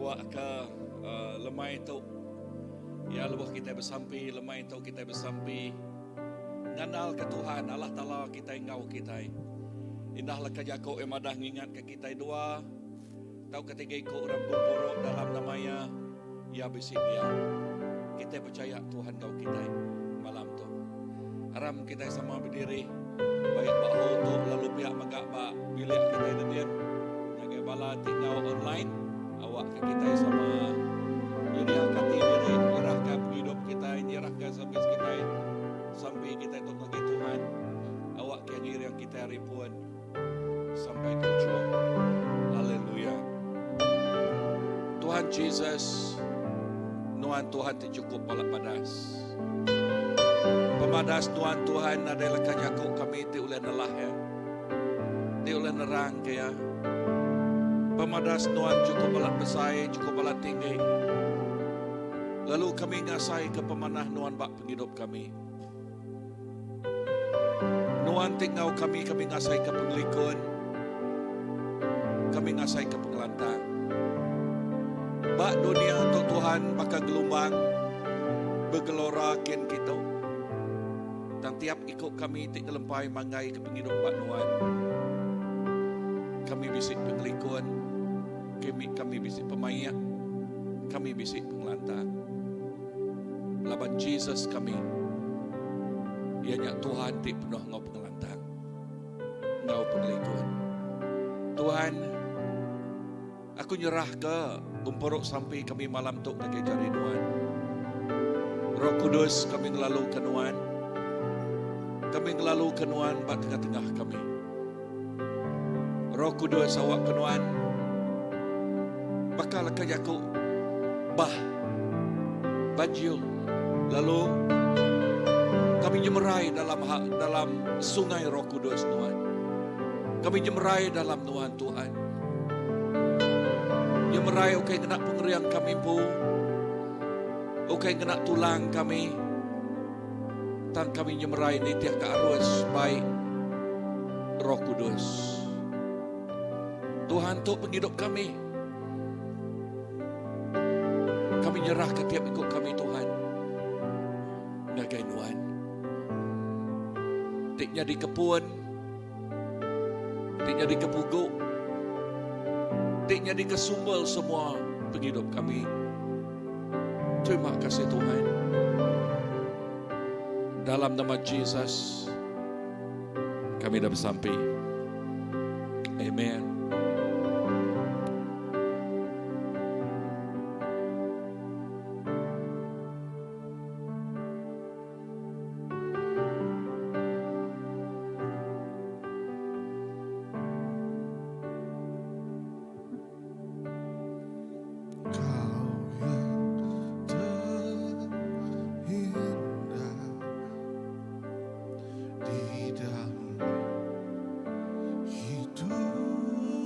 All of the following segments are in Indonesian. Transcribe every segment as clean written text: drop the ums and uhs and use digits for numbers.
awak ke lemai tu ya luah kita bersampi lemai tu kita bersampi nganal ke Tuhan Allah Taala kita ngau kita indahlah kajako emadah ngingat ke kita dua tau ketiga ko orang bumboro dalam namanya ya bisik dia kita percaya Tuhan kau kita malam tu haram kita sama berdiri baik bahu tu lalu pihak magak ba bilik kita dan jaga bala tinggal online awak ke kita sama nyerahkan diri nyerahkan hidup kita nyerahkan service kita sampai kita itu ke Tuhan awak ke diri yang kita ribuan sampai ke ujung. Haleluya. Tuhan Jesus Nuan Tuhan cukup balap padas pemadas Tuhan Tuhan adalah kanyaku kami ti ulen Allah ya ti ulen nerang ya pemadas Tuhan cukup balap besai cukup balap tinggi lalu kami ngasai ke pemanah Nuan bak penghidup kami Nuan tinggal kami ngasai ke penglikun kami ngasai ke pengelantang bak dunia untuk Tuhan maka gelombang bergelora ken kita dan tiap ikut kami tik kelempai manggai ke penghidup bak Nuan kami bisik penglikun kami bisik pemayak kami bisik pengelantang laban Jesus kami ianya Tuhan tik penuh ngau pengelantang ngau penglikun Tuhan aku nyerah ke umporok sampai kami malam tu kaki cari Nuan Roh Kudus kami ngelalu ke Nuan kami ngelalu ke Nuan bak tengah-tengah kami Roh Kudus awak ke Nuan bakal kajaku bah bajil lalu kami nyemerai dalam sungai Roh Kudus Nuan kami nyemerai dalam Nuan Tuhan nyemerai okay kena pengerian kami pu okay kena tulang kami tan kami nyemerai ni tiak ke arus baik Roh Kudus Tuhan tu penghidup kami nyerah ke tiap ikut kami Tuhan ngagai Nuan tiknya di kebun tiknya di kepuguk tiknya di kesumbal semua penghidup kami terima kasih Tuhan dalam nama Jesus kami dah bersampai amen. Hidup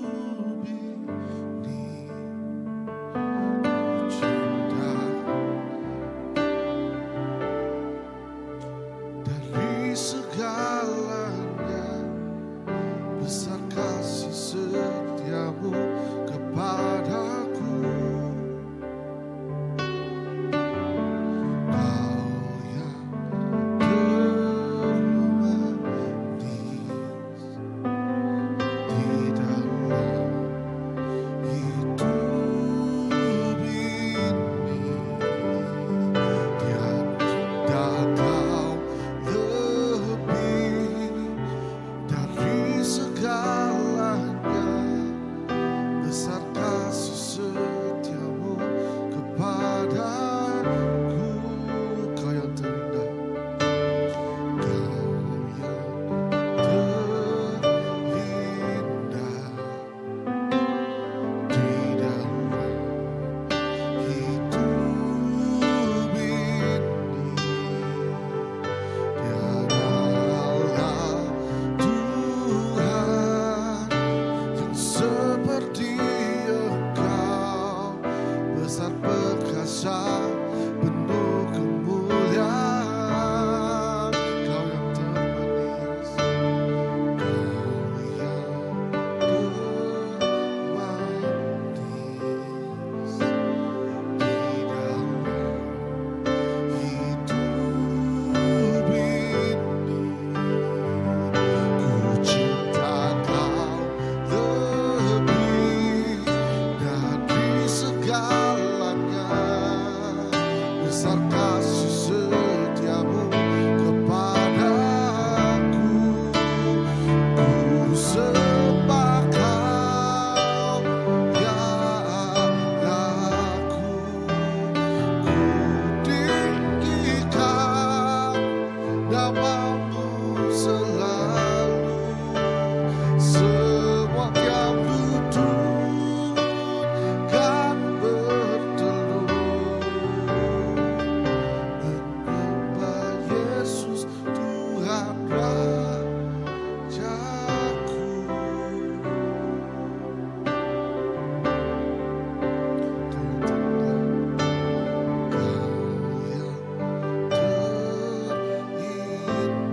besar kasih setiamu kepadaku. Ku sembah Kau, ya Allahku. Ku tinggikan namamu selalu. Semua yang lutut kan bertelur menyembah Yesus Tuhan Rajaku. Kau yang terindah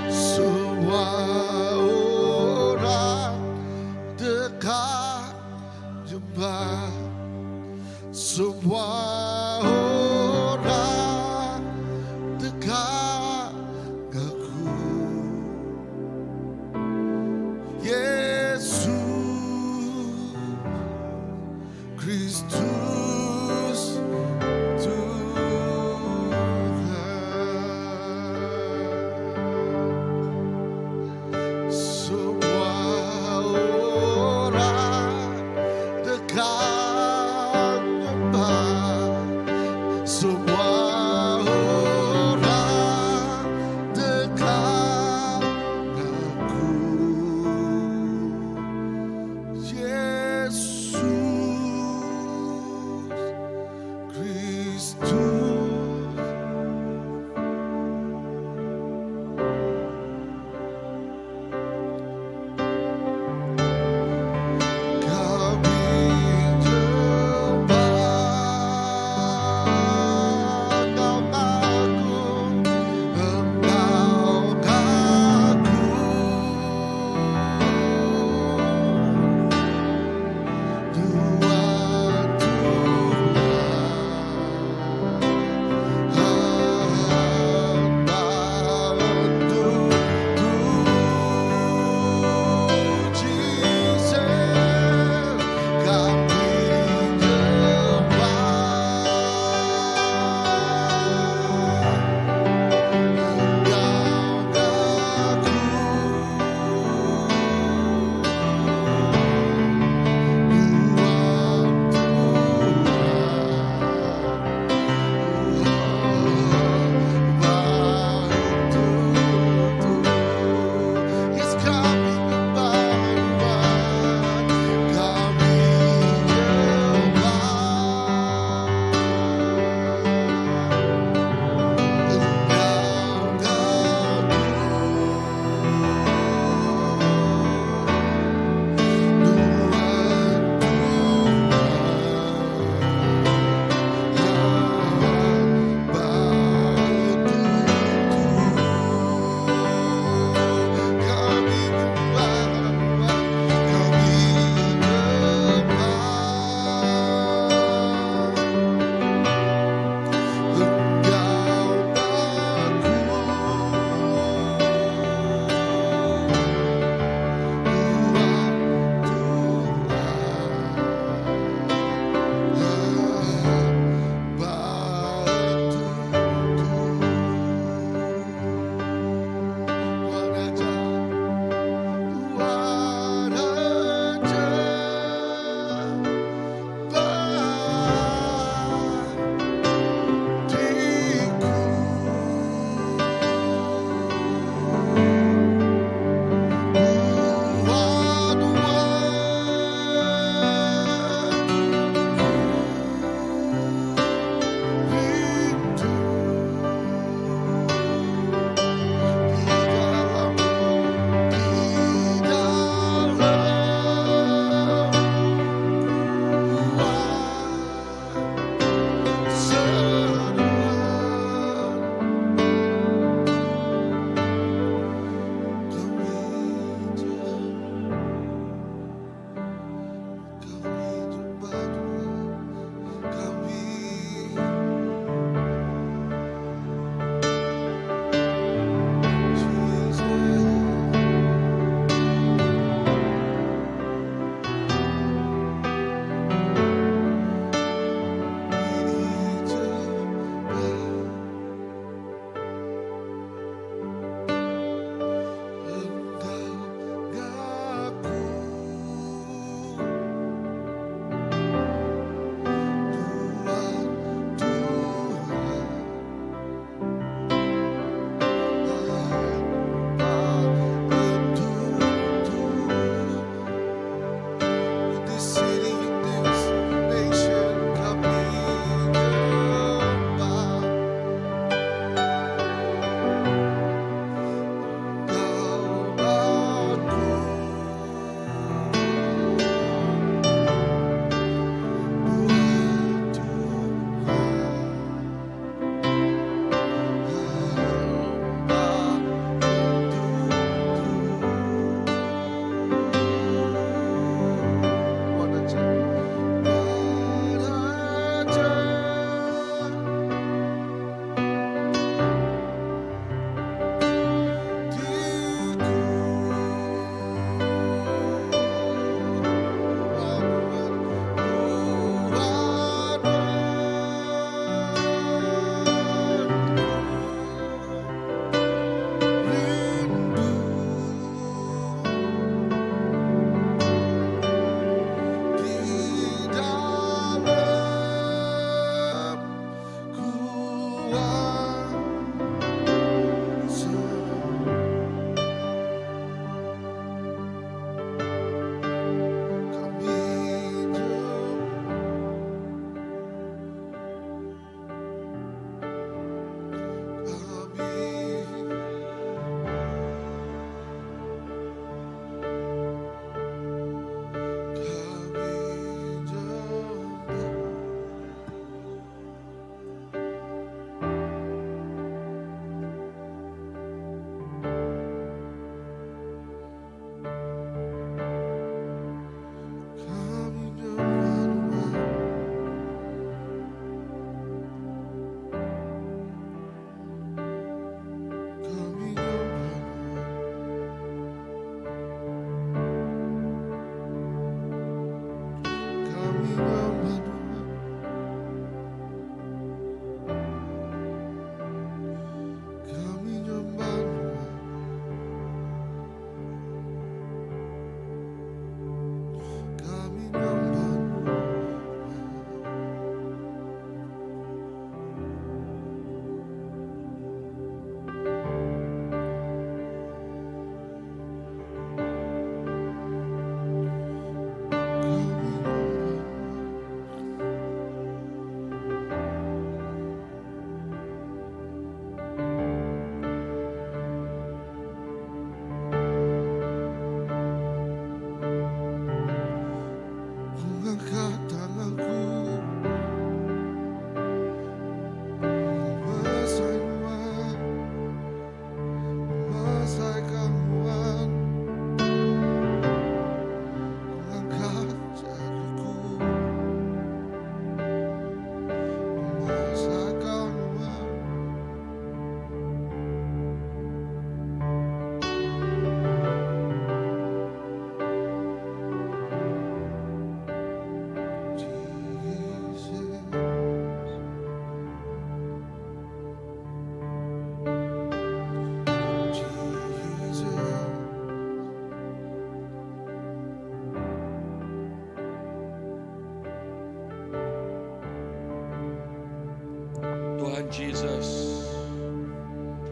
Semua orang dekat jemaat, semua orang dekat aku. Yesus Kristus Tuhan.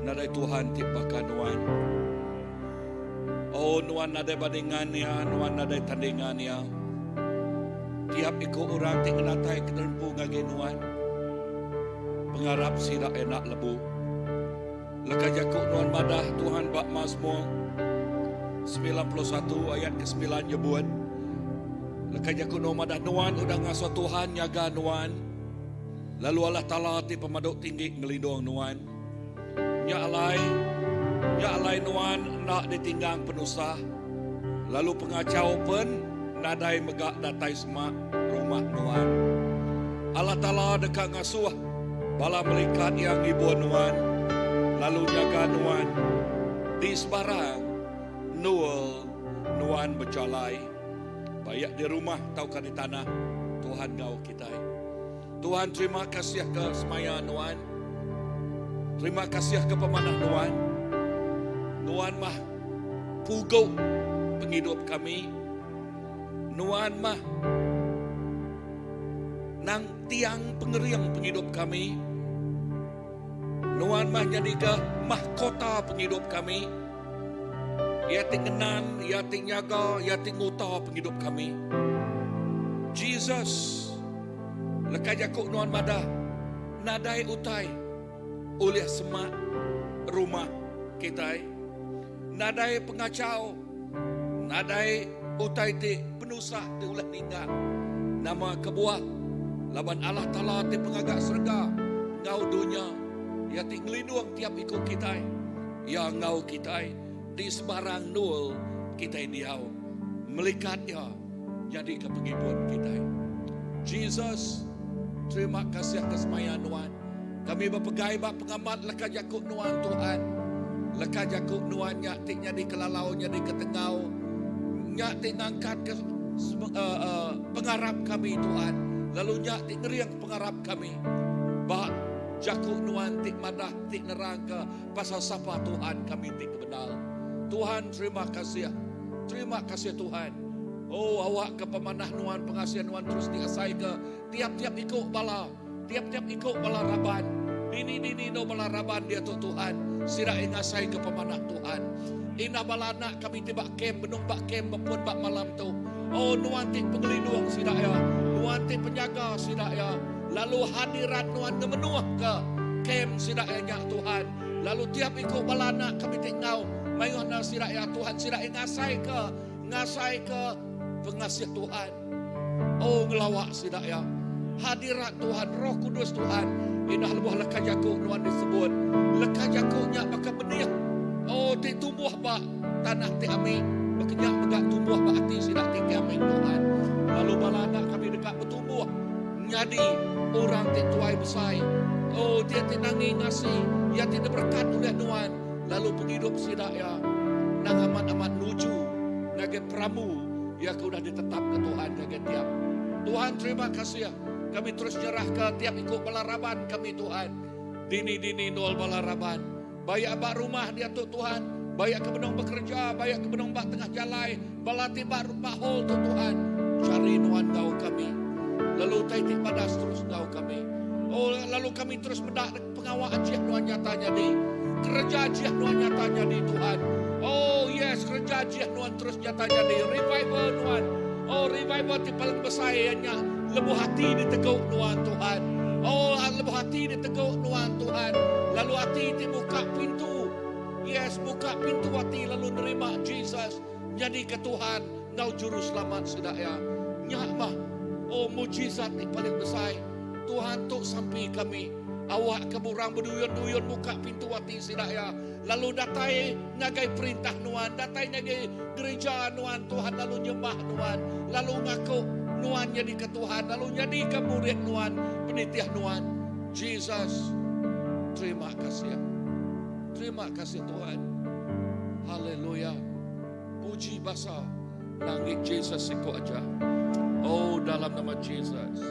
nadai Tuhan tibakan nuan. Oh nuan nadai bandingannya, nuan nadai tandingannya. Tiap ikut orang ti kenatai keterempu ngagi nuan. Pengarap sira enak lebu. Leka jakuk nuan madah Tuhan bak Mazmur 91 ayat ke-9 nyebut. Leka jakuk nuan madah nuan udah ngasuh Tuhan nyaga nuan. Lalu Allah Ta'ala ti pemaduk tinggi ngelindung nuan. Nya alai nuan nak ditinggang penusah. Lalu pengacau pun nadai megak datai semak rumah nuan. Allah Ta'ala dekat ngasuh bala melikat yang ibu nuan. Lalu jaga nuan di sebarang nuan berjalai. Baik di rumah taukah di tanah Tuhan ngau kita. Tuhan terima kasih ke semaya nuan. Terima kasih ke pemanah nuan. Nuan mah pugo penghidup kami. Nuan mah nang tiang pengeriang penghidup kami. Nuan mah jadi ke mahkota penghidup kami. Ia tingenan, ia tingjaga, ia tinguta penghidup kami. Jesus, leka jakuk nuan madah, nadai utai, oleh semak rumah kita. Nadai pengacau, nadai utai ti penusah ti ulah ninggal. Nama kebuah, laban Allah Ta'ala ti pengagak serga, ngau dunia. Ya ti ngelindung tiap ikut kita. Ya ngau kita di sebarang nul kita diau. Melikat ya jadi kepenghibur kita. Jesus, terima kasih atas maya nuan. Kami berpegai bak pengamat leka jakuk nuan Tuhan. Leka jakuk nuan nyak ti jadi kelalau jadi ketengau. Nyak ti ngangkat ke pengarap kami Tuhan. Lalu nyak ti ngeriang pengarap kami. Bak jakuk nuan tik madah tik nerangka pasal sapa Tuhan kami tik kebenal. Tuhan terima kasih. Terima kasih Tuhan. Oh awak ke pemanah nuan pengasihan nuan terus diasai ke tiap-tiap ikut bala. Tiap-tiap ikut bala raban. Dini no bala raban dia tu Tuhan. Sira ingasai ke pemanah Tuhan. Ina bala nak kami tiba kem benung bak kem bepun bak malam tu. Oh nuan tik pengelindung sira ya. Nuan tik penjaga sira ya. Lalu hadirat nuan ngemenuah ke kem sira ya Tuhan. Lalu tiap ikut bala nak kami tinggal. Mayuhna sira ya Tuhan sira ngasai ke pengasih Tuhan. Oh ngelawak sira ya. Hadirat Tuhan, Roh Kudus Tuhan. Indah lebuh leka jakuk nuan disebut. Leka jakuknya maka benih. Oh ti tumbuh bak tanah ti ami. Bekenyak megak tumbuh bak hati sira ti kami Tuhan. Lalu bala anak kami dekat bertumbuh. Jadi orang ti tuai besai. Oh dia ti nangi ngasih. Ya ti berkat oleh nuan. Lalu penghidup sidak ya nang amat-amat nuju ngage pramu ya kau dah ditetap ke Tuhan ngage tiap. Tuhan terima kasih ya. Kami terus nyerah ke tiap ikut balaraban kami Tuhan. Dini nol balaraban. Bayak bak rumah dia tu Tuhan. Bayak ke benong bekerja, bayak ke benong bak tengah jalai, balati bak hol tu Tuhan. Cari nuan kau kami. Lalu taitik padas terus kau kami. Oh lalu kami terus mendak pengawal ajiah nuan nyatanya di kerja ajiah nuan nyatanya di Tuhan. Oh yes, kerja ajiah nuan terus nyatanya di revival nuan. Oh revival ti paling besar nya lebuh hati diteguk nuan Tuhan. Oh lebuh hati diteguk nuan Tuhan. Lalu hati ti buka pintu. Yes, buka pintu hati lalu nerima Jesus. Jadi ke Tuhan, ngau juru selamat sedaya. Nyak mah, oh mujizat ti paling besar. Tuhan tuk sampai kami. Awak keburang berduyun-duyun buka pintu hati sidaya. Lalu datai ngagai perintah nuan. Datai ngagai gereja nuan Tuhan. Lalu nyembah nuan. Lalu ngaku nuan jadi ke Tuhan. Lalu jadi ke murid nuan. Penitiah nuan. Jesus. Terima kasih. Terima kasih Tuhan. Haleluya. Puji basa. Nangik Jesus ikut aja. Oh dalam nama Jesus.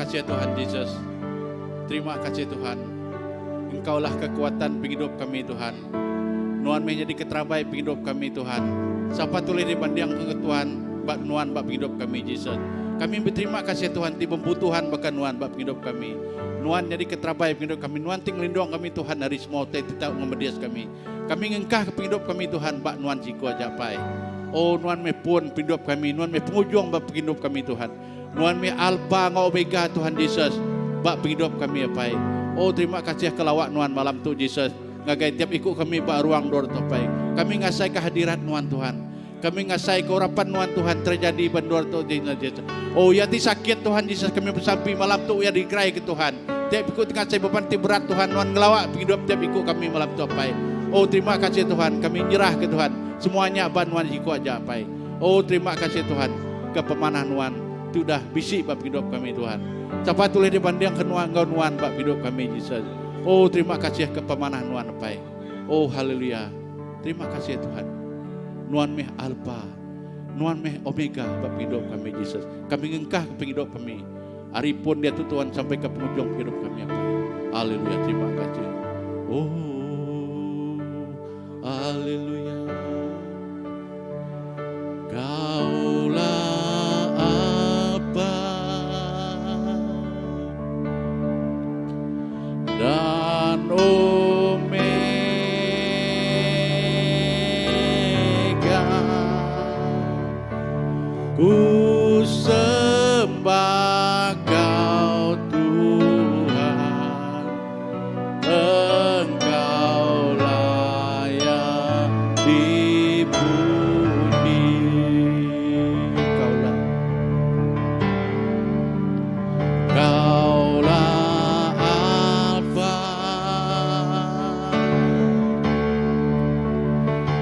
kasih Tuhan Yesus. Terima kasih Tuhan. Engkaulah kekuatan penghidup kami Tuhan. Nuan menjadi keterabai penghidup kami Tuhan. Siapa tulis di bandiang ke Tuhan, bak Nuan bak penghidup kami Yesus. Kami berterima kasih Tuhan di pembutuhan bahkan Nuan bak penghidup kami. Nuan jadi keterabai penghidup kami. Nuan ting lindung kami Tuhan dari semua tidak ngomedias kami. Kami ngengkah ke penghidup kami Tuhan bak Nuan siku aja pai. Oh Nuan me pun penghidup kami. Nuan me pengujung bak penghidup kami Tuhan. Nuan me alba ngau omega Tuhan Yesus bak penghidup kami pai. Oh terima kasih kelawak Nuan malam tu Yesus. Ngagai tiap ikut kami bak ruang dor topai. Kami ngasai kehadiran Nuan Tuhan. Kami ngasai keurapan Nuan Tuhan terjadi bandor tu Yesus. Oh ya ti sakit Tuhan Yesus kami bersampi malam tu ya digerai ke Tuhan. Tiap ikut ngasai beban ti berat Tuhan Nuan ngelawak penghidup tiap ikut kami malam tu pai. Oh terima kasih Tuhan kami nyerah ke Tuhan. Semuanya ban Nuan siku aja pai. Oh terima kasih Tuhan ke pemanah Nuan. Itu dah bisik bab hidup kami Tuhan. Siapa tulis di banding ke Nuan bab hidup kami Yesus. Oh terima kasih ke pemanah Nuan pai. Oh haleluya. Terima kasih Tuhan. Nuan meh alpha, Nuan meh omega bab hidup kami Yesus. Kami ngengkah ke hidup kami. Hari pun dia tu Tuhan sampai ke penghujung hidup kami apa. Haleluya, terima kasih. Oh haleluya. Kaulah apa dan omega, ku sembah Kau Tuhan, Engkau layak dipuji. Kaulah Alfa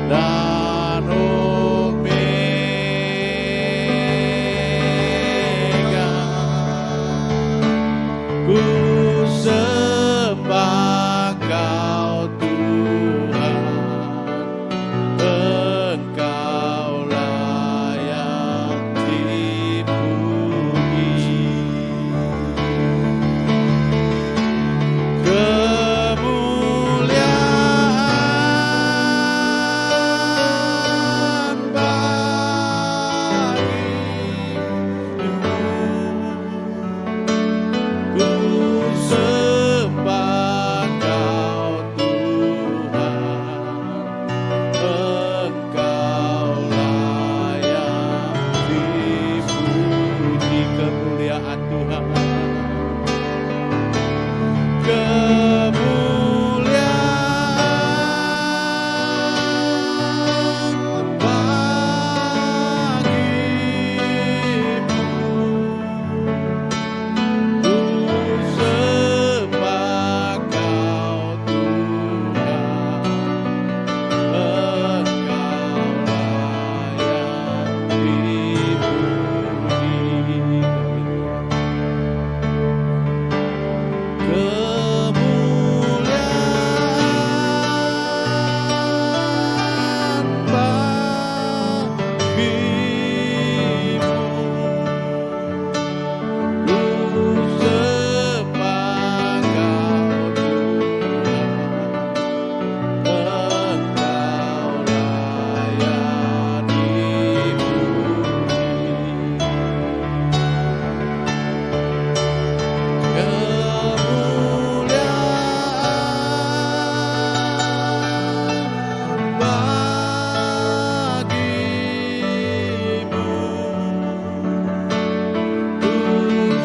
dan Omega, ku sembah Kau Tuhan, Engkau layak dipuji. Kemuliaan bagimu, ku sembah Kau Tuhan, Engkau layak dipuji. Kemuliaan Tuhan, kemuliaan bagimu, ku sembah Kau Tuhan, Engkau layak dipuji. Kemuliaan bagimu, ku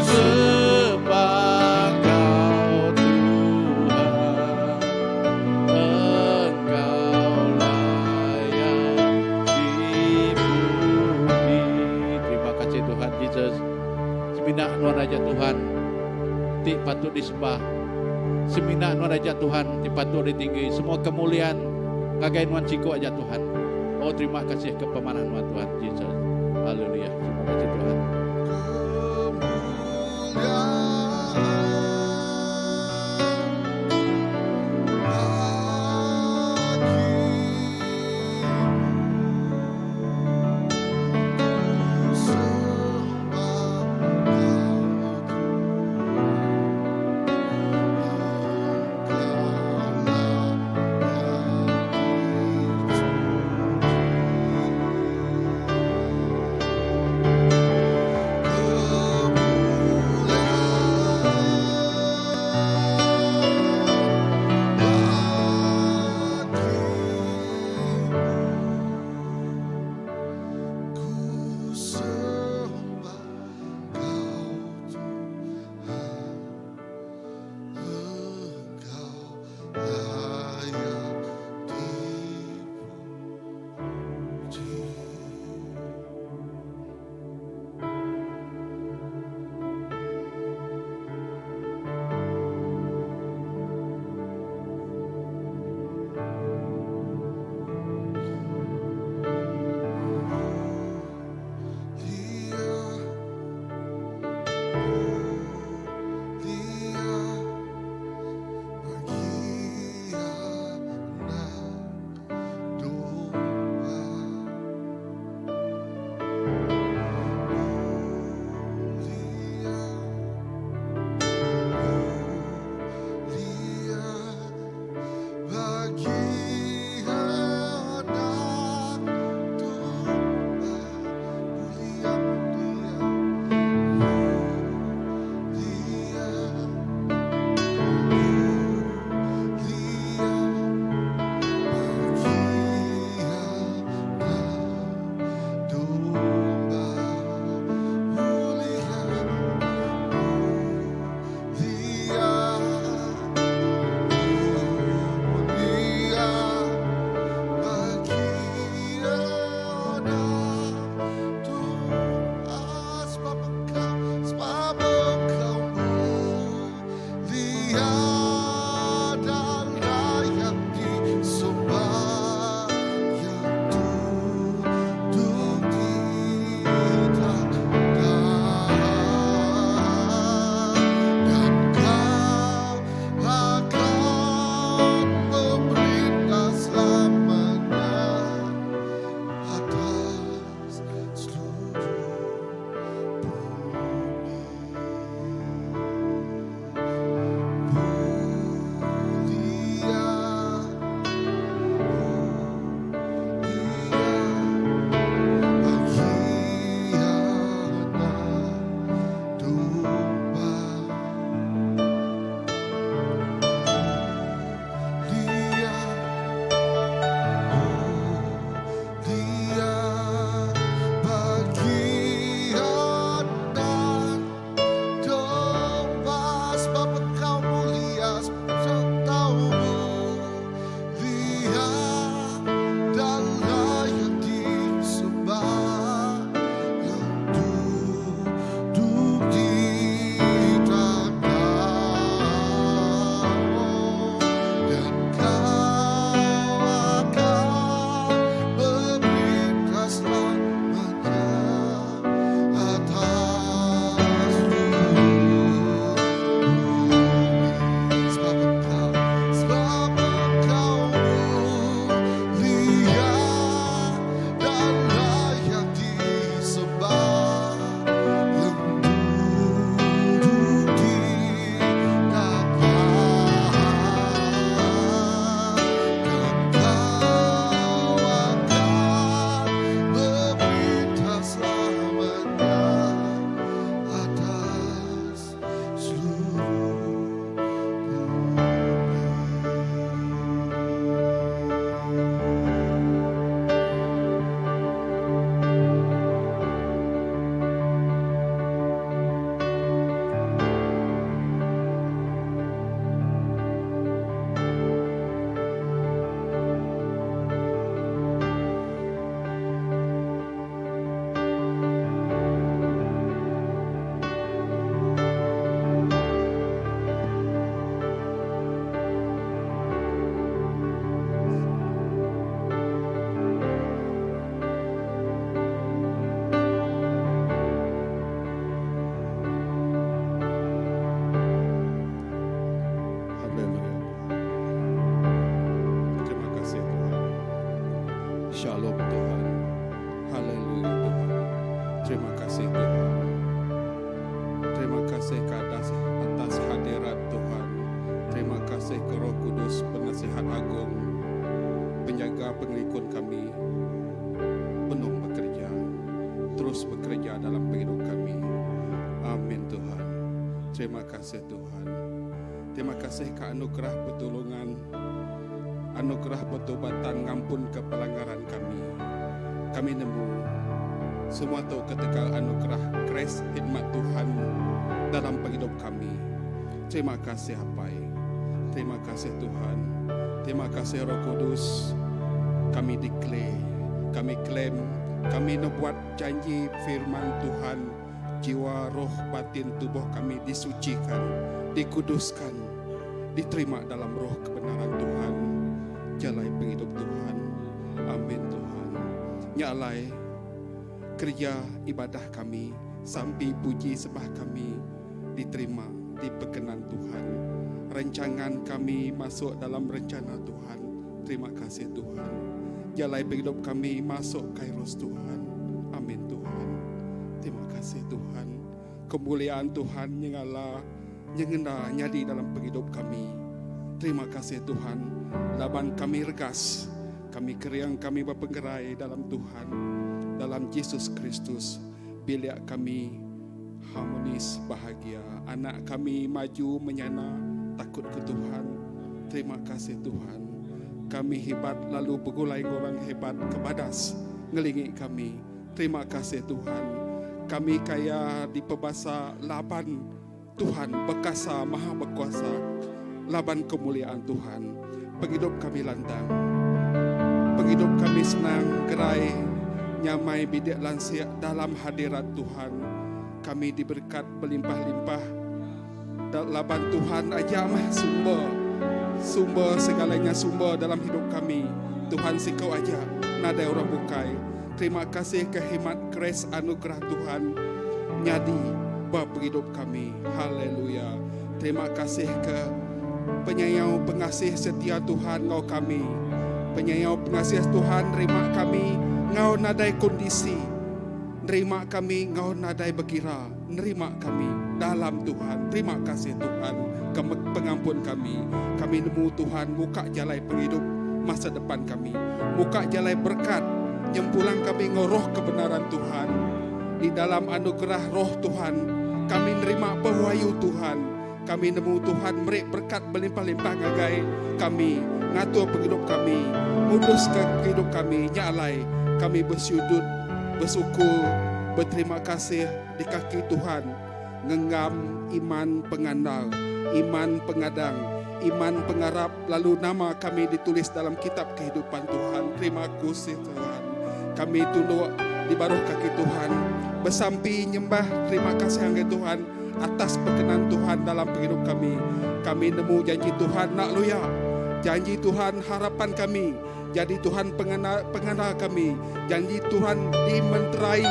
sembah Kau Tuhan, Engkau layak dipuji. Terima kasih Tuhan Yesus. Semina Nuan Raja Tuhan, ti patut disembah. Semina Nuan Raja Tuhan, ti patut ditinggi. Semua kemuliaan ngagai Nuan Ciko aja Tuhan. Oh terima kasih ke pemanah Nuan Tuhan Yesus. Haleluya. Terima kasih Tuhan. pengikut kami penuh bekerja, terus bekerja dalam hidup kami. Amin Tuhan. Terima kasih Tuhan. Terima kasih ke anugerah pertolongan, anugerah pertobatan, ngampun ke pelanggaran kami. Kami nemu semua tahu ketika anugerah grace hikmat Tuhan dalam hidup kami. Terima kasih Apai. Terima kasih Tuhan. Terima kasih Roh Kudus. Kami declare, kami klaim, kami membuat janji firman Tuhan. Jiwa, roh, batin, tubuh kami disucikan, dikuduskan, diterima dalam roh kebenaran Tuhan. Jalai penghidup Tuhan. Amin Tuhan. Nyalai kerja ibadah kami sampai puji sembah kami diterima, diperkenan Tuhan. Rancangan kami masuk dalam rencana Tuhan. Terima kasih Tuhan. Jalai penghidup kami masuk kairos Tuhan. Amin Tuhan. Terima kasih Tuhan. Kemuliaan Tuhan yang Allah yang hendak nyadi dalam penghidup kami. Terima kasih Tuhan. Laban kami regas, kami keriang, kami berpenggerai dalam Tuhan, dalam Yesus Kristus. Bilik kami harmonis, bahagia. Anak kami maju menyana, takut ke Tuhan. Terima kasih Tuhan. Kami hebat lalu bergulai orang hebat kebadas ngelingi kami. Terima kasih Tuhan. Kami kaya di pebasa laban Tuhan berkasa maha berkuasa, laban kemuliaan Tuhan. Penghidup kami lantang, penghidup kami senang, gerai, nyamai bidik lansia dalam hadirat Tuhan. Kami diberkat berlimpah-limpah. Laban Tuhan aja mah sumber segalanya, sumber dalam hidup kami. Tuhan sikau aja nadai orang bukai. Terima kasih kehemat grace anugerah Tuhan nyadi bab hidup kami. Haleluya. Terima kasih ke penyayang pengasih setia Tuhan ngau kami. Penyayang pengasih Tuhan terima kami ngau nadai kondisi. Nerima kami ngau nadai berkira. Nerima kami dalam Tuhan. Terima kasih Tuhan ke pengampun kami. Kami nemu Tuhan buka jalan penghidup masa depan kami. Buka jalan berkat yang pulang kami ngoroh kebenaran Tuhan. Di dalam anugerah roh Tuhan kami nerima pewahyu Tuhan. Kami nemu Tuhan beri berkat berlimpah-limpah ngagai kami. Ngatur penghidup kami, ngudus ke hidup kami. Nyalai kami bersujud, bersyukur, berterima kasih di kaki Tuhan. Ngenggam iman pengandal, iman pengadang, iman pengarap. Lalu nama kami ditulis dalam kitab kehidupan Tuhan. Terima kasih Tuhan. Kami tunduk di baruh kaki Tuhan, bersampi nyembah terima kasih anggai Tuhan atas perkenan Tuhan dalam hidup kami. Kami nemu janji Tuhan nak luya, janji Tuhan harapan kami, jadi Tuhan pengenal kami, janji Tuhan dimenterai,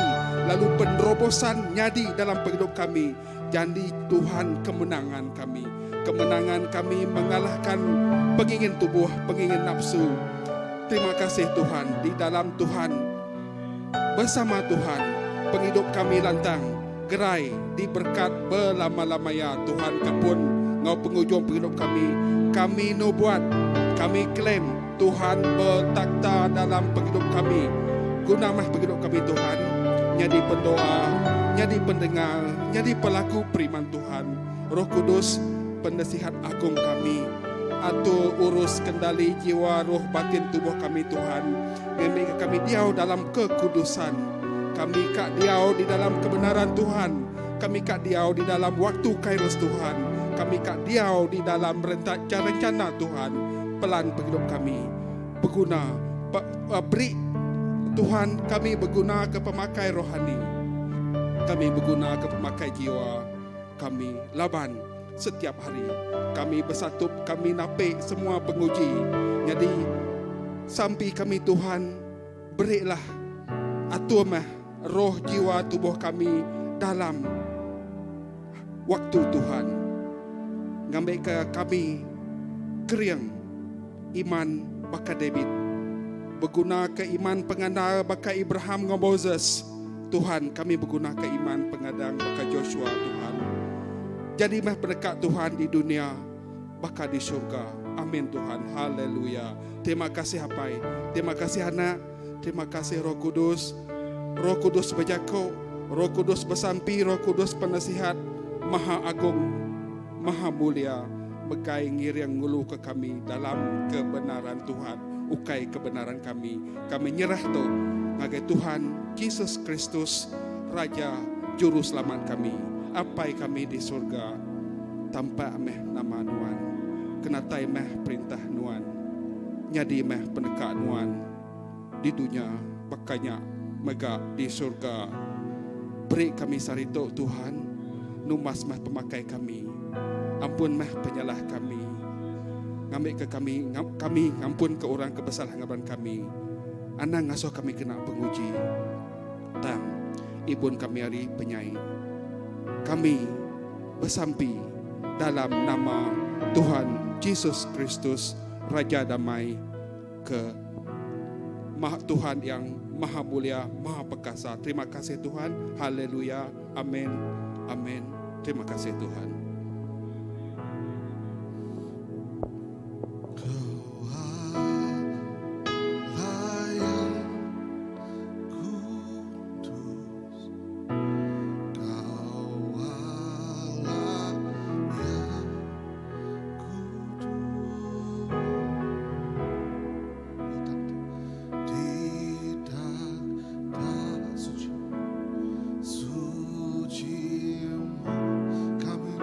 lalu penerobosan nyadi dalam hidup kami, janji Tuhan kemenangan kami. Kemenangan kami mengalahkan pengingin tubuh, pengingin nafsu. Terima kasih Tuhan, di dalam Tuhan, bersama Tuhan, penghidup kami lantang, gerai, diberkat berlama-lamanya Tuhan kepun, ngau penghujung penghidup kami. Kami nubuat, kami klaim, Tuhan bertakta dalam penghidup kami. Guna mah penghidup kami Tuhan, jadi pendoa, jadi pendengar, jadi pelaku firman Tuhan. Roh Kudus, penasihat agung kami, atur urus kendali jiwa, roh, batin, tubuh kami Tuhan. Kami diau dalam kekudusan. Kami kak diau di dalam kebenaran Tuhan. Kami kak diau di dalam waktu kairos Tuhan. Kami kak diau di dalam rencana Tuhan. Pelan penghidup kami berguna, beri Tuhan kami berguna ke pemakai rohani. Kami berguna ke pemakai jiwa kami. Laban setiap hari kami bersatu, kami napik semua penguji. Jadi sampai kami Tuhan berilah atur mah roh jiwa tubuh kami dalam waktu Tuhan. Ngambil ke kami keriang iman baka David, berguna ke iman pengandal baka Abraham dengan Moses. Tuhan kami berguna ke iman pengadang baka Joshua Tuhan. Jadi mah berdekat Tuhan di dunia baka di surga. Amin Tuhan, haleluya. Terima kasih Hapai, terima kasih anak, terima kasih Roh Kudus. Roh Kudus berjako, Roh Kudus bersampi, Roh Kudus penasihat, Maha Agung, Maha Mulia, bekai ngiring ngulu ke kami dalam kebenaran Tuhan, ukai kebenaran kami. Kami nyerah tu ngagai Tuhan Yesus Kristus, Raja Juru Selamat kami. Apai kami di surga, tanpa meh nama Nuan, kenatai meh perintah Nuan, nyadi meh pendekat Nuan di dunia, bakanya mega di surga. Beri kami sarito Tuhan, numas meh pemakai kami, ampun meh penyalah kami, ngambil ke kami ngampun ke orang kesalahan kami. Anang ngasuh kami kena penguji, tang ibun kami hari penyai. Kami bersampi dalam nama Tuhan Yesus Kristus, Raja Damai, ke Tuhan yang Maha Mulia, Maha Perkasa. Terima kasih Tuhan. Haleluya. Amin. Amin. Terima kasih Tuhan. Kau Allah yang kudus, Kau Allah yang kudus. Tidak tak suci-mu kami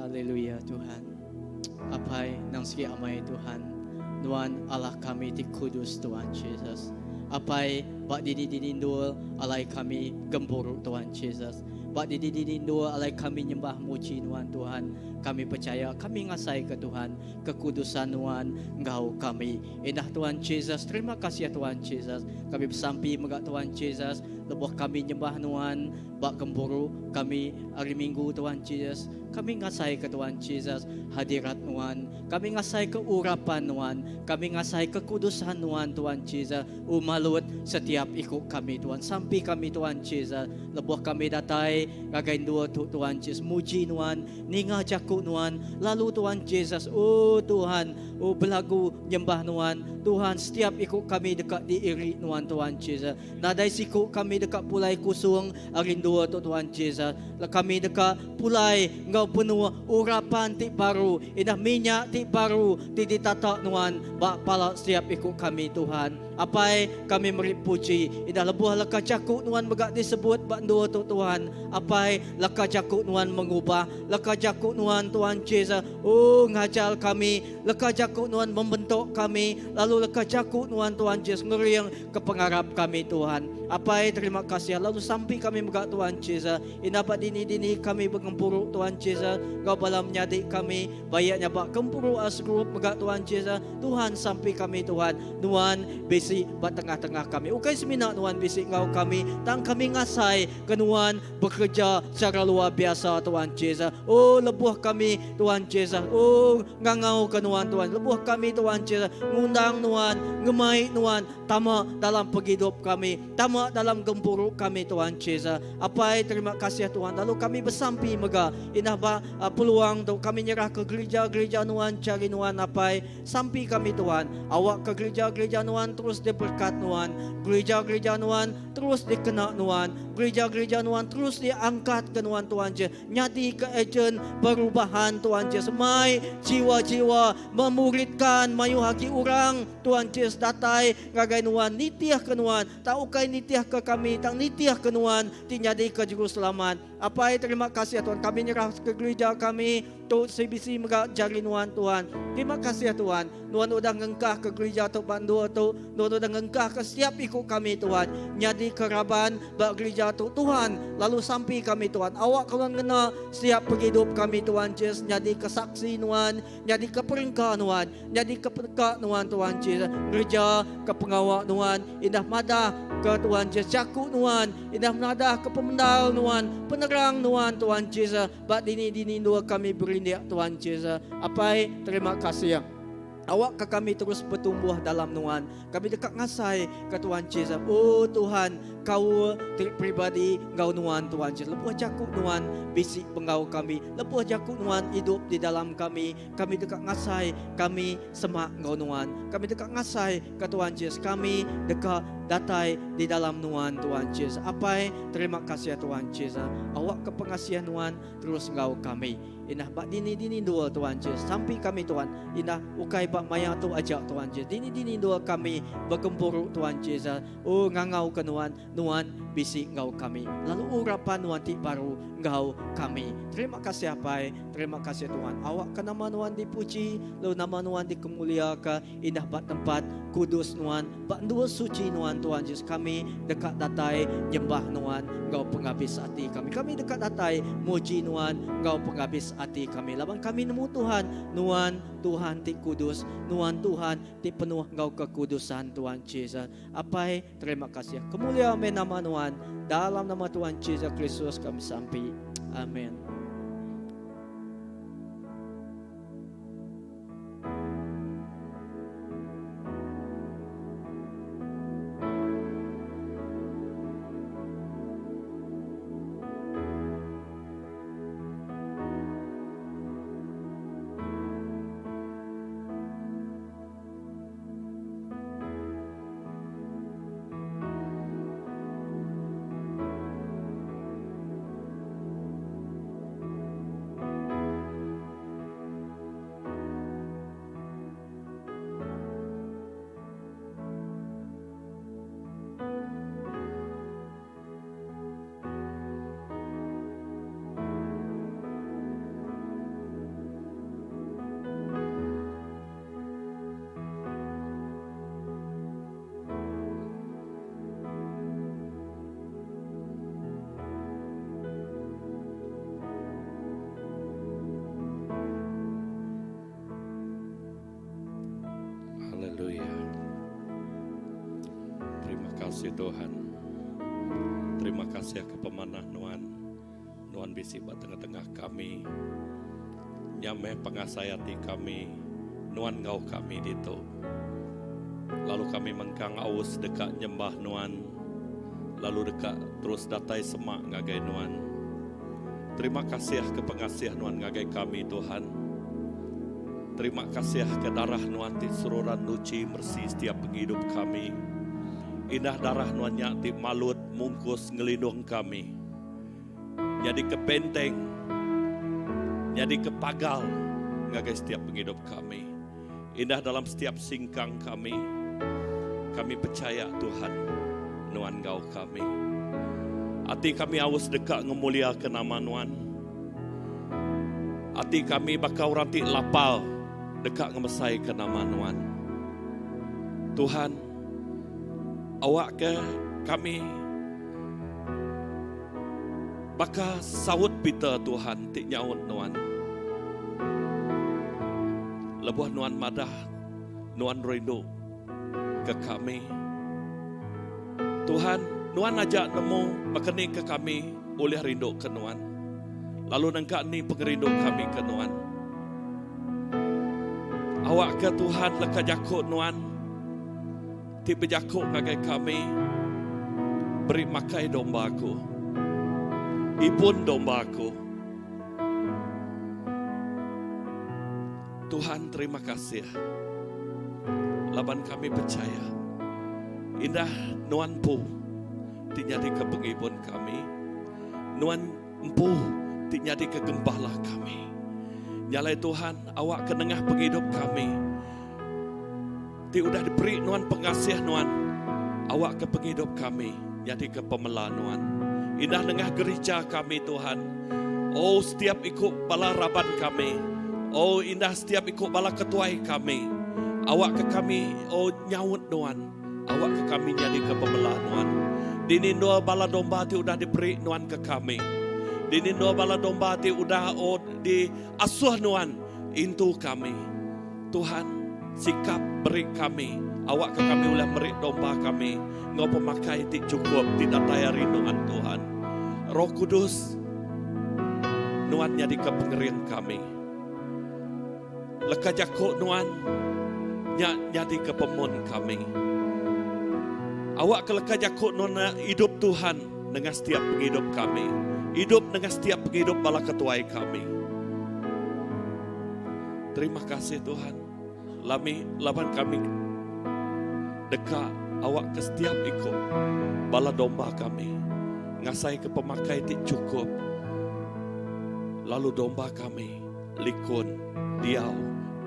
Haleluya Tuhan. Apai nang segi amai Tuhan. Nuan Allah kami di kudus Tuhan Yesus. Apai bak didindul alai kami gembur Tuhan Yesus. Bak didindul alai kami nyembah muji Nuan Tuhan. Kami percaya kami ngasai ke Tuhan. Kekudusan Nuan Engkau kami. Indah Tuhan Yesus. Terima kasih ya Tuhan Yesus. Kami bersampi megak Tuhan Yesus. lebuh kami nyembah Tuhan, bak gemburu kami hari Minggu Tuhan Yesus. Kami ngasai ke Tuhan Yesus hadirat Tuhan. Kami ngasai ke urapan Tuhan. Kami ngasai kekudusan Tuhan Yesus. Umalut setiap ikut kami Tuhan. Sampai kami Tuhan Yesus. Lebuh kami datai gagain dua Tuhan Yesus. Muji Tuhan. Ningah jakuk Tuhan. Lalu Tuhan Yesus. Oh Tuhan. Oh belagu nyembah Tuhan. Tuhan setiap ikut kami dekat diiri Tuhan Yesus. Nadai siku kami dekat pulai kusung arindu Tuhan Yesus. Kami dekat pulai ngau penuh urapan ti baru. Indah minyak ti baru ti ditata Tuhan. Bak pala setiap ikut kami Tuhan. Apai kami meri puji. Indah lebuh leka jakuk Tuhan begak disebut bak dua Tuhan. Apai leka jakuk Tuhan mengubah. Leka jakuk Tuhan Yesus. Oh ngajar kami. Leka jakuk Tuhan membentuk kami. Lalu leka jakuk Tuhan Yesus ngeriang ke pengarap kami Tuhan. Apai terima kasih. Lalu sampai kami begak Tuhan Yesus. Indah bak dini-dini kami bergempuruk Tuhan Yesus. Kau balam menyadik kami. Bayaknya bak gempuruk asrup begak Tuhan Yesus. Tuhan sampai kami Tuhan. Tuhan bisi bak tengah-tengah kami. Ukai semina Tuhan bisi ngau kami. Tang kami ngasai ke Tuhan bekerja secara luar biasa Tuhan Yesus. Oh lebuh kami Tuhan Yesus. Oh ngangau ke Tuhan. Lebuh kami Tuhan Yesus. Ngundang Tuhan. Ngemai Tuhan. Tamak dalam penghidup kami. Tamak dalam gempuruk kami Tuhan Yesus. Apai terima kasih Tuhan. Lalu kami bersampi mega. Inah ba peluang untuk kami nyerah ke gereja-gereja Tuhan. Cari Tuhan apai. Sampai kami Tuhan. Awak ke gereja-gereja Tuhan terus diberkat Tuhan. Gereja-gereja Tuhan terus dikena Tuhan. Gereja-gereja Tuhan terus diangkat ke Tuhan Yesus. Nyati ke ejen perubahan Tuhan Yesus. Mai jiwa-jiwa memuridkan mayu haki orang Tuhan Yesus datai ngagai Tuhan nitiah ke Tuhan. Tak ukai nitiah ke kami. Tak nitiah ke Tuhan. Tinyadi ke juru selamat. Apa terima kasih Tuhan. Kami nyerah ke gereja kami. Tu CBC megak jari Tuhan. Terima kasih Tuhan. Tuhan udah ngengkah ke gereja tu bandu tu. Tuhan udah ngengkah ke setiap ikut kami Tuhan. Nyadi keraban bak gereja tu Tuhan. Lalu sampai kami Tuhan. Awak kalau ngena setiap penghidup kami Tuhan Yesus. Nyadi kesaksi Tuhan. Nyadi ke peringkat Tuhan. Nyadi ke peringkat Tuhan Yesus. Gereja ke pengawak Tuhan. Indah madah ke Tuhan Yesus. Jakuk Tuhan. Indah madah ke pemendal Tuhan. Penerang Tuhan Yesus. Bak dini-dini dua kami berindik Tuhan Yesus. Apai terima kasih. Awak ke kami terus bertumbuh dalam Tuhan. Kami dekat ngasai ke Tuhan Yesus. Oh Tuhan, kau pribadi ngau Tuhan Yesus. Lepuh jakuk Tuhan bisik pengau kami. Lepuh jakuk Tuhan hidup di dalam kami. Kami dekat ngasai, kami semak ngau Tuhan. Kami dekat ngasai ke Tuhan Yesus. Kami dekat datai di dalam Tuhan Yesus. Apai terima kasih Tuhan Yesus. Awak ke pengasihan Tuhan terus ngau kami. Inah bak dini-dini dua Tuhan Yesus. Sampai kami Tuhan. Inah ukai bak maya tu ajak Tuhan Yesus. Dini-dini dua kami bergempuruk Tuhan Yesus. Oh ngangau ke Tuhan. Tuhan bisik ngau kami. Lalu urapan Tuhan ti baru ngau kami. Terima kasih apai. Terima kasih Tuhan. Awak ke nama Tuhan dipuji. Lalu nama Tuhan dikemuliakan. Inah bak tempat kudus Tuhan. Bak dua suci Tuhan Yesus. Kami dekat datai nyembah Tuhan. Ngau penghabis hati kami. Kami dekat datai muji Tuhan. Ngau penghabis hati kami. Labang kami nemu Tuhan. Tuhan ti kudus. Tuhan ti penuh ngau kekudusan Tuhan Yesus. Apai terima kasih. Kemuliaan nama Tuhan. Dalam nama Tuhan Yesus Kristus kami sampai. Amin. Haleluya. Terima kasih Tuhan. terima kasih ke pemanah Nuan. Nuan bisi buat tengah-tengah kami. Nyame pengasayati kami. Nuan ngau kami dito. Lalu kami mengkang aus dekat nyembah Nuan. Lalu dekat terus datai semak ngagai Nuan. Terima kasih ke pengasih Nuan ngagai kami Tuhan. Terima kasih ke darah Nuan ti seruran nuci bersih setiap penghidup kami. Indah darah Nuan ti malut mungkus ngelindung kami. Jadi ke benteng, jadi ke pagal ngagai setiap penghidup kami. Indah dalam setiap singkang kami. Kami percaya Tuhan Nuan ngau kami. Hati kami awas dekat ngemulia ke nama Nuan. Hati kami bakal ranti lapal dekat ngemesai ke nama Nuan. Tuhan, awak ke kami bakal sawut pita Tuhan tik nyaut Nuan. Lebuh Nuan madah, Nuan rindu ke kami. Tuhan, Nuan ajak nemu makani ke kami oleh rindu ke Nuan. Lalu nengkak ni pengerindu kami ke Nuan. Awak ke Tuhan leka jakut Nuan. Ti berjakut ngagai kami. Beri makai dombaku. Ibun dombaku. Tuhan terima kasih. Laban kami percaya. Indah Nuan pu. Ti nyadi ke pengibun kami. Nuan empu. Ti nyadi ke gembala kami. Nyalai Tuhan, awak ke tengah penghidup kami. Ti udah diberi Nuan pengasih Nuan. Awak ke penghidup kami. Jadi ke pemela Nuan. Indah tengah gereja kami Tuhan. Oh setiap ikut bala raban kami. Oh indah setiap ikut bala ketuai kami. Awak ke kami, oh nyaut Nuan. Awak ke kami jadi ke pemela Nuan. Dini dua bala domba ti udah diberi Nuan ke kami. Dini dua bala domba ti udah di asuh Nuan into kami. Tuhan sikap beri kami. Awak ke kami oleh beri domba kami. Ngau pemakai ti cukup tidak tayar rinduan Tuhan. Roh Kudus Nuan jadi ke pengerian kami. Leka jakuk Nuan jadi ke pemun kami. Awak ke leka jakuk Nuan hidup Tuhan dengan setiap penghidup kami. Hidup dengan setiap penghidup bala ketuai kami. Terima kasih Tuhan. Laban kami dekat awak ke setiap ikut bala domba kami. Ngasai ke pemakai ti cukup. Lalu domba kami likun diau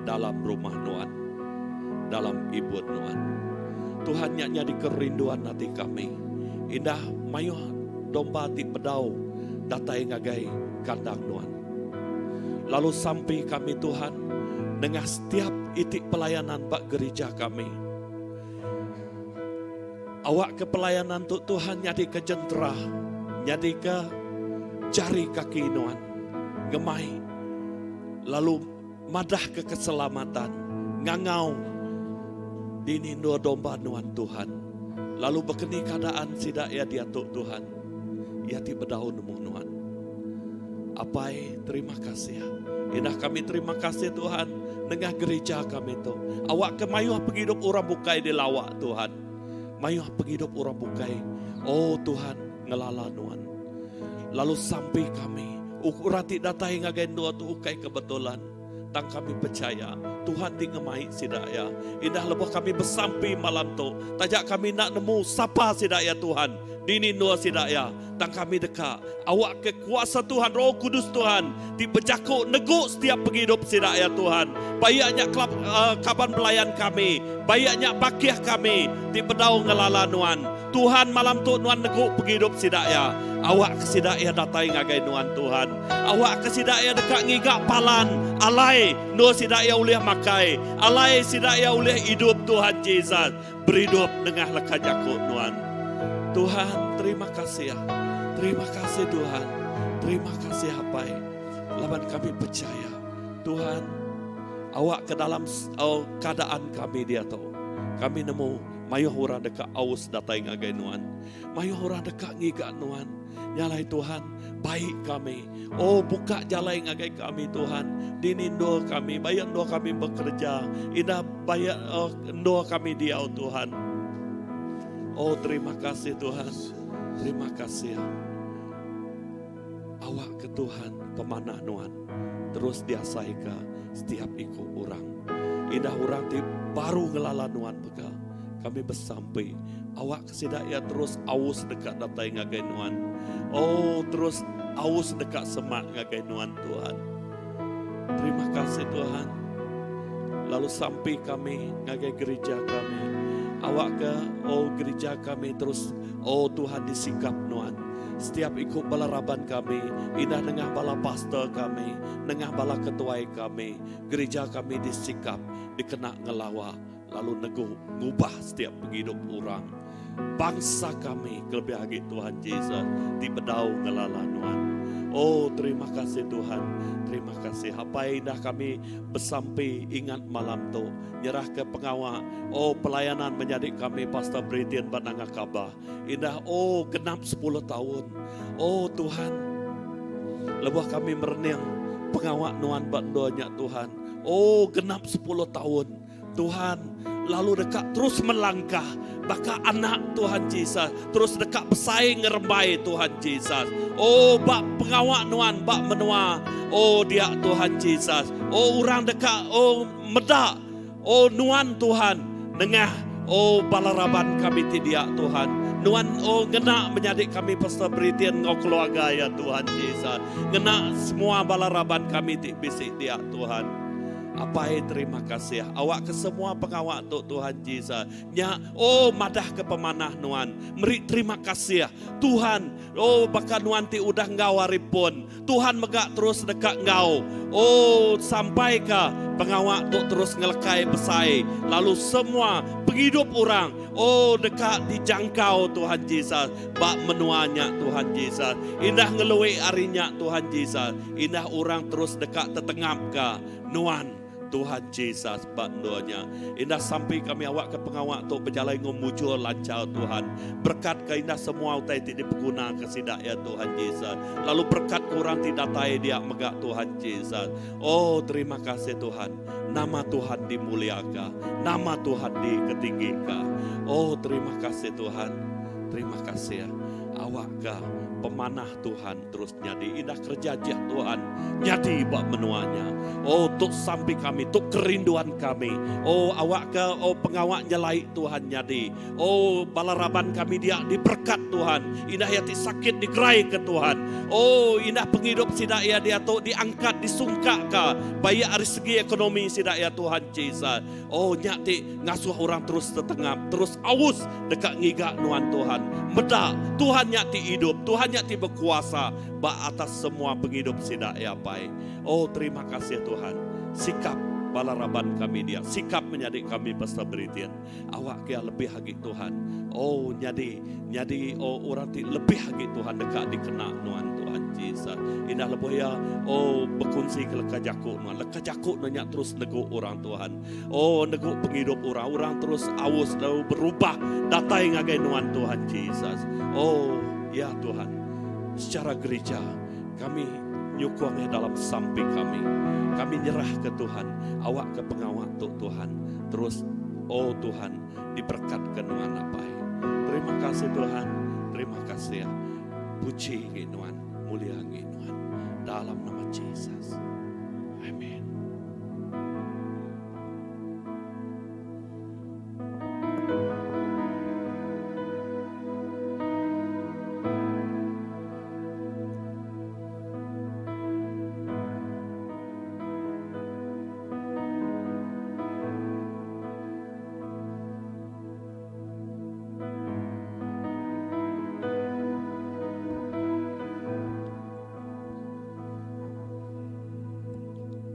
dalam rumah Nuan. Dalam ibut Nuan. Tuhan nyadi kerinduan hati kami. Indah mayuh domba ti pedau datai ngagai kandang Nuan. Lalu sampai kami Tuhan dengan setiap itik pelayanan bak gereja kami. Awak ke pelayanan tu Tuhan nyadi ke jentera, nyadi ke jari kaki Nuan, gemai. Lalu madah ke keselamatan, ngangau dini dua domba Nuan Tuhan. Lalu berkeni keadaan sidak ya dia tu Tuhan. Ya ti berdaun nemu Nuan. Apai terima kasih. Indah kami terima kasih Tuhan dengan gereja kami tu. Awak ke mayuh penghidup orang bukai di lawak Tuhan. Mayuh penghidup orang bukai. Oh Tuhan ngelala Nuan. Lalu sampai kami ukurati datai ngagai dua tu ukai kebetulan. Tang kami percaya Tuhan di ngemai sidaya. Indah lebuh kami bersampai malam tu. Tajak kami nak nemu sapa sidaya Tuhan. Dini dua sidaya. Tang kami dekat. Awak ke kuasa Tuhan, Roh Kudus Tuhan. Di berjakuk neguk setiap penghidup sidaya Tuhan. Bayaknya kaban pelayan kami. Bayaknya bakiah kami. Di bedau ngelala Nuan. Tuhan malam tu Nuan neguk penghidup sidaya. Awak ke sidaya datai ngagai Nuan Tuhan. Awak ke sidaya dekat ngigak palan. Alai no sidaya ulih makai. Alai sidaya ulih hidup Tuhan Yesus. Berhidup dengan leka jakut Nuan. Tuhan terima kasih ya. Terima kasih Tuhan. Terima kasih Hapai. Laban kami percaya Tuhan awak ke dalam keadaan kami dia tahu. Kami nemu mayuh orang dekat aus datai ngagai nuan. Mayuh orang dekat ngigak nuan. Nyalai Tuhan, baik kami. Oh, buka jalan ngagai kami Tuhan. Dinindo kami, bayang doa kami bekerja. Indah bayang doa kami diau Tuhan. Oh, terima kasih Tuhan. Terima kasih. Awak ke Tuhan pemanah nuan. Terus diasai ke setiap ikut orang. Indah orang ti baru ngelala nuan bekal. Kami bersampai. Awak kesidak ya terus aus dekat datai ngagai nuan. Oh, terus aus dekat semak ngagai nuan Tuhan. Terima kasih Tuhan. Lalu sampai kami ngagai gereja kami. Awak ke gereja kami terus Tuhan disikap nuan. Setiap ikut balaraban kami, indah nengah bala pastor kami, nengah bala ketuai kami, gereja kami disikap, dikena ngelawa, lalu neguh ngubah setiap penghidup orang. Bangsa kami kelebih Tuhan Yesus di bedau ngelala nuan. Oh, terima kasih Tuhan. Terima kasih. Apa indah kami bersampai ingat malam tu. Nyerah ke pengawal. Oh, pelayanan menjadi kami Pastor Britian Bananga Kabah. Indah, genap 10 tahun. Oh Tuhan. Lebuh kami merenang pengawal nuan bandonya Tuhan. Oh, genap 10 tahun. Tuhan, lalu dekat terus melangkah. Baka anak Tuhan Yesus terus dekat bersaing ngerembai Tuhan Yesus. Oh, bak pengawak nuan, bak menua. Oh, dia Tuhan Yesus. Oh, orang dekat, medak. Oh, nuan Tuhan. Nengah, balaraban kami tidak Tuhan. Nuan, ngena menjadi kami Pastor Britian ngau keluarga ya Tuhan Yesus. Ngena semua balaraban kami bisik dia Tuhan. Apai terima kasih. Awak ke semua pengawak Tuhan Yesus. Madah ke pemanah nuan. Meri terima kasih Tuhan. Baka nuan ti udah ngau haripun. Tuhan megak terus dekat ngau. Sampai ke pengawak terus ngelekai besai. Lalu semua penghidup orang. Dekat dijangkau Tuhan Yesus. Bak menuanya Tuhan Yesus. Indah ngelui arinya Tuhan Yesus. Indah orang terus dekat tetengap ke nuan Tuhan Yesus bandonya. Indah sampai kami awak ke pengawak tu berjalan ngomujur lancar Tuhan. Berkat ke indah semua utai tidak berguna kesidak ya Tuhan Yesus. Lalu berkat kurang tidak tai dia megak Tuhan Yesus. Oh, terima kasih Tuhan. Nama Tuhan dimuliakan. Nama Tuhan diketinggikan. Oh, terima kasih Tuhan. Terima kasih ya. Awak ke pemanah Tuhan terus nyadi indah kerja jah Tuhan nyadi bak menuanya. Tuk sampai kami, tuk kerinduan kami. Awak ke pengawak nyelai Tuhan nyadi. Balaraban kami dia diberkat Tuhan. Indah yati sakit digerai ke Tuhan. Indah penghidup sidak ya dia tu diangkat disungkak ke bayar dari segi ekonomi sidak ya Tuhan Yesus. Nyati ngasuh orang terus tetengap, terus aus dekat ngigak nuan Tuhan. Medak Tuhan nyati hidup, Tuhan nyati berkuasa ba atas semua penghidup sidak ya pai. Terima kasih Tuhan. Sikap balaraban kami dia, sikap menjadi kami Pastor Britian. Awak kia lebih lagi Tuhan. Nyadi orang ti lebih lagi Tuhan dekat dikena nuan Tuhan Yesus. Indah lebih ya berkongsi ke lekajaku nuan. Lekajaku nanya terus nego orang Tuhan. Nego penghidup orang terus aus lalu berubah datai ngagai nuan Tuhan Yesus. Ya Tuhan. Secara gereja kami nyukuangnya dalam samping kami. Kami nyerah ke Tuhan. Awak ke pengawak Tuhan. Terus Tuhan diberkatkan nuan apai. Terima kasih Tuhan. Terima kasih ya. Puji nuan, mulia nuan. Dalam nama Yesus. Amin.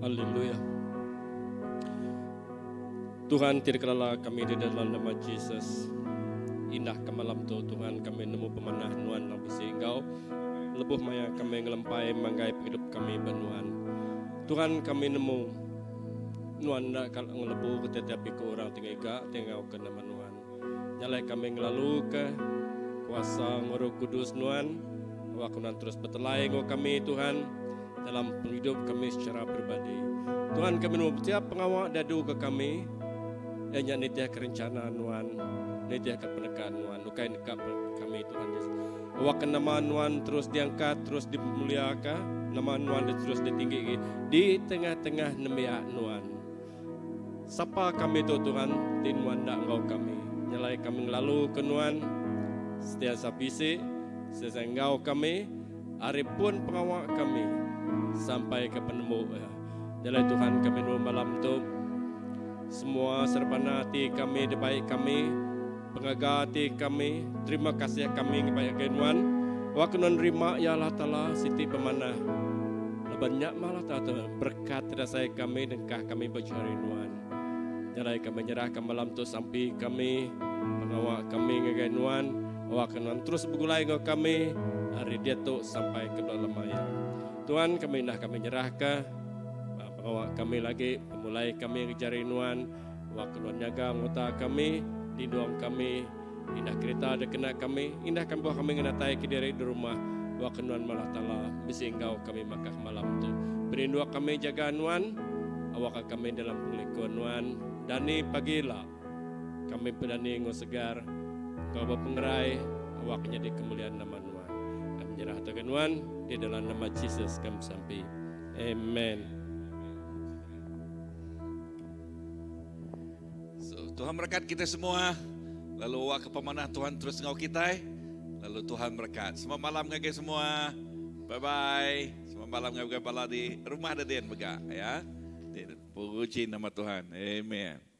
Haleluya. Tuhan, tidak kalah kami di dalam nama Yesus. Indah ke malam tu Tuhan, kami nemu pemanah nuan yang bisi Engkau. Lebuh maya kami ngelempai manggai hidup kami benuan. Tuhan, kami nemu Nuan nak kalau ngelebu tetapi ke orang tinggal ke nama Nuan. Nyalai kami ngelalu ke kuasa Roh Kudus Nuan. Wakunan terus bertelai ngo kami Tuhan dalam hidup kami secara pribadi. Tuhan kami nuh setiap pengawal dadu ke kami. Yang nitia kerencana Nuan, nitia ke penekan Nuan, nukai nekap kami Tuhan Yesus. Wakan nama Nuan terus diangkat, terus dimuliakan, nama Nuan terus ditinggi di tengah-tengah nembia Nuan. Sapa kami tu Tuhan, tin Nuan dak engkau kami. Nyalai kami lalu ke Nuan, setia sapisi, sesenggau kami, hari pun pengawal kami, sampai ke penemu. Nyalai Tuhan kami nu malam tu, semua serbana hati kami, baik kami, pengaga hati kami, terima kasih kami kepada Nuan. Wakunan rima ya Allah Ta'ala siti pemanah. Banyak malah Ta'ala berkat rasai kami dan kami bercari Nuan. Nyalai kami menyerahkan malam tu sampai kami, pengawal kami kepada Nuan. Wakunan terus bergulai dengan kami, hari dia tu sampai ke dalam maya. Tuhan kami dah kami menyerahkan. Pengawal kami lagi, pemulai kami cari Nuan, waktu Nuan jaga anggota kami, lindung kami, indah kereta ada kena kami, indah kami buah kami ngenatai ke diri di rumah, waktu Nuan malah Ta'ala, bisa engkau kami makah malam tu. Berindua kami jaga Nuan, awak kami dalam penglikun Nuan, dani pagilah, kami pedani ngosegar, kau berpengerai, awaknya di kemuliaan nama Nuan. Kami menyerah ke Nuan, di dalam nama Yesus kami sampai. Amen. Tuhan berkat kita semua. Lalu wak kepemanah Tuhan terus ngau kita. Lalu Tuhan berkat. Semua malam ngage semua. Bye bye. Semua malam ngage bala di rumah ada den bega ya. Puji nama Tuhan. Amen.